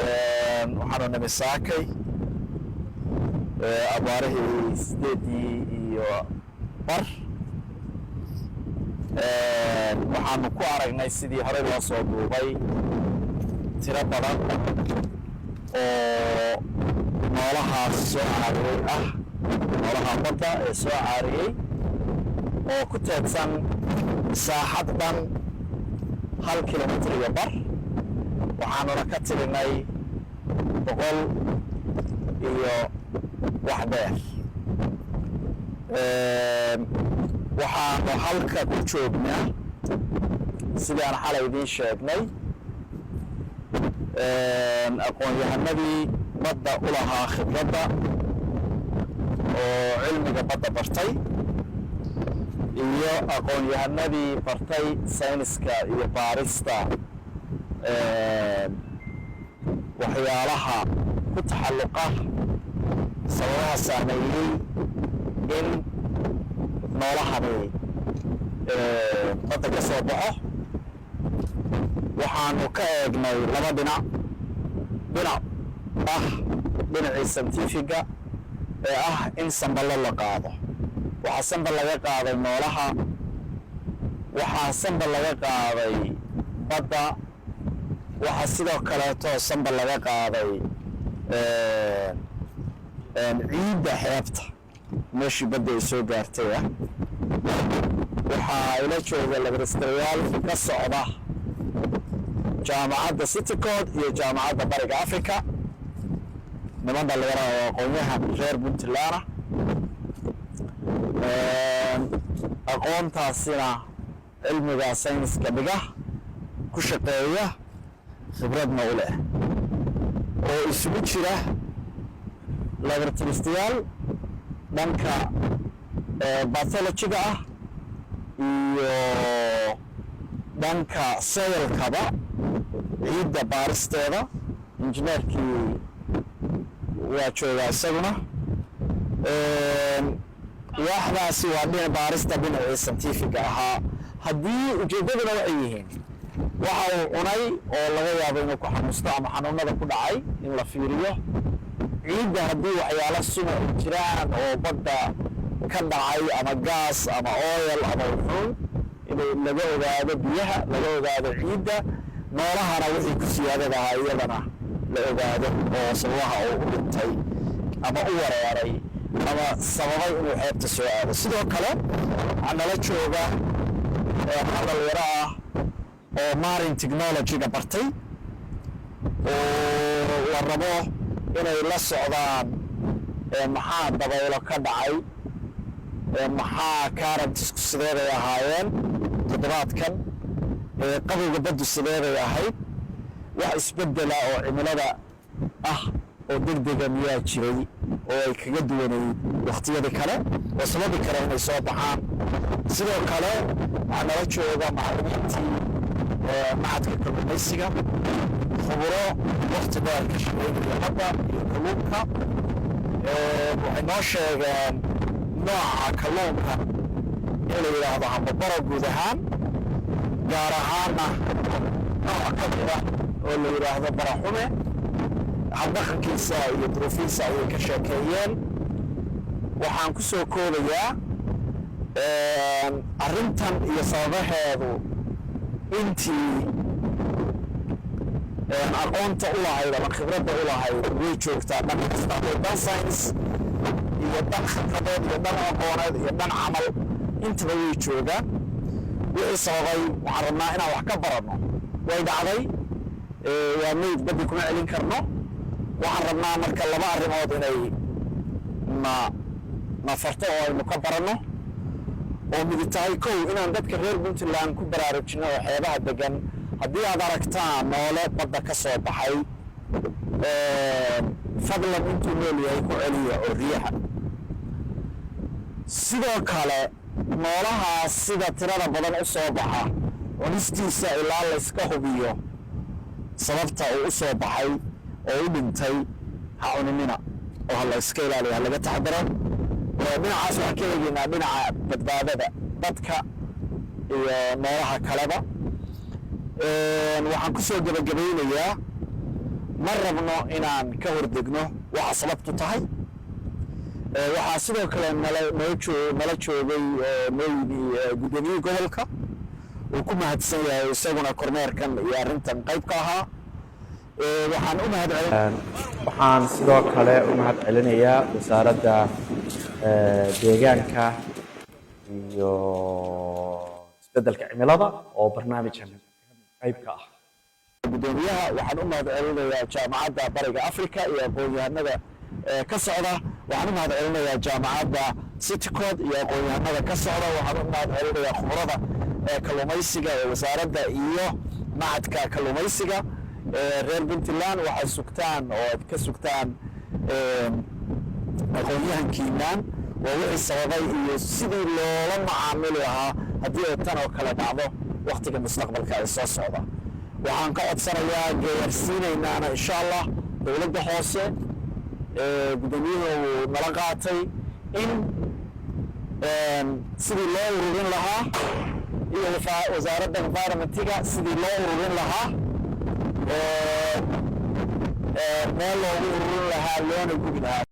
waxaanu nimi saakay abaarihii 8:15 waxaanu ku aragnay sidii horey loo soo duubay tiro badan oo noolahaas soo caariyey noolaha badda ee soo caariyey oo ku teedsan saaxad dhan 1 kilomitir iyo bar waxaanuna ka tirinay 100 iyo wax dheer waxaanu halka ku joognaa sidii aan xalay idiin sheegnay aqoon-yahanadii badda u lahaa khibradda oo cilmiga badda bartay iyo aqoon-yahanadii bartay sayniska iyo baarista waxyaalaha ku taxalluqa sababaha saameeyey in noolahani badda ka soo baxo waxaanu ka eegnay laba dhinac dhinacii scientifiga ee ah in samballo la qaado waxaa sambal laga qaaday noolaha waxaa sambal laga qaaday badda waxaa sidoo kaleeto sambal laga qaaday ciidda xeebta meeshii badda ay soo gaartay waxaa ila jooga laboratoryyaal ka socda jaamacadda citycode iyo jaamacadda bariga africa niman dhalinyaro oo aqoon-yahan reer puntland aqoontaasina cilmiga sayniska dhiga ku shaqeeya khibradna u leh oo isugu jira laboratoriyaal dhanka bathologiga iyo dhanka soilkaba ciidda baaristeeda injineerkii waa joogaa isaguna waaxdaasi waa baarista dhinacii scientifiga ahaa haddii ujeeddaduna waxay yihiin waxa uu cunay oo laga yaabo inuu ku xanuusto ama xanuunada ku dhacay in la fiiriyo ciidda haddii waxyaalo suma ay jiraan oo badda ka dhacay ama gaas ama oil ama uxuun inuu laga ogaado biyaha laga ogaado ciidda noolahana wixii ku siyaadada ahaa iyadana la ogaado oo sababaha uu u dhintay ama u wareeray ama sababay inuu xeebta soo aado sidoo kale waxaa nala jooga dhalinyaro oo marine technology-ga bartay oo la rabo inay la socdaan maxaa dabaylo ka dhacay maxaa currentsku sideeday ahaayeen toddobaadkan qabowga baddu sideeday ahayd wax isbedela oo cimilada oo degdega miyaa jiray oo ay kaga duwanayd wakhtiyadii kale oo sababi kale inay soo baxaan sidoo kale waxaa nala jooga macallimiintii macadka kalluumaysiga khuburo wakti dheer ka shaqeynaya badda iyo kalluunka waxay noo sheegeen nooca kalluunka in la yidhaahdo hambabaro guud ahaan gaar ahaana nooc ka mida oo la yidhaahdo baraxume habdhaqankiisa iyo duruufiisa ayay ka sheekeeyeen waxaan ku soo koobayaa arrintan iyo sababaheedu intii aqoonta u lahayd ama khibradda u lahayd way joogtaa dhan kasta oo dhan science iyo dhan khibradeed iyo dhan aqooneed iyo dhan camal intaba way joogaan wixii sababay waxaan rabnaa inaan wax ka baranno way dhacday waa meyd baddi kuma celin karno waxaan rabnaa marka laba arrimood inay na farto oo aynu ka baranno oo midi tahay kow inaan dadka reer puntland ku baraarujino oo xeebaha degan haddii aad aragtaan noole badda ka soo baxay fadlan intuu nool yahay ku celiya oo riyaha sidoo kale noolahaas sida tirada badan u soo baxa cunistiisa ilaa layska hubiyo sababta uu u soo baxay oo u dhintay ha cuninina oo ha la iska ilaaliyo ha laga taxadaro dhinacaas waxaan ka eegaynaa dhinaca badbaadada dadka iyo noolaha kaleba waxaan ku soo gabagabeynayaa ma rabno inaan ka hordegno waxa sababtu tahay waxaa sidoo kale nala joogay noo yimi gudoomiyihii gobolka uu ku mahadsan yahay isaguna kormeerkan iyo arrintan qayb ka ahaa waxaan sidoo kale u mahad celinayaa wasaaradda deegaanka iyo isbeddelka cimilada oo barnaamijkan qayb ka ah gudoomiyaha waxaan u mahad celinayaa jaamacadda bariga africa iyo aqoon-yahanada ka socda waxaan u mahad celinayaa jaamacadda citycod iyo aqoon-yahanada ka socda waxaan u mahad celinayaa khubarada kalluumaysiga ee wasaaradda iyo macadka kalluumaysiga reer puntland waxay sugtaan oo aad ka sugtaan aqoon-yahankiinaan waa wixii sababay iyo sidii loola macaamili lahaa haddii ay tan oo kale dhacdo waktiga mustaqbalka ee soo socda waxaan ka codsanayaa gaarsiinaynaana insha allah dowladda hoose gudoomiyuhu uu nala qaatay in sidii loo ururin lahaa iyo wasaaradda environmentiga sidii loo ururin lahaa meel loogu ururin lahaa loona gubi lahaa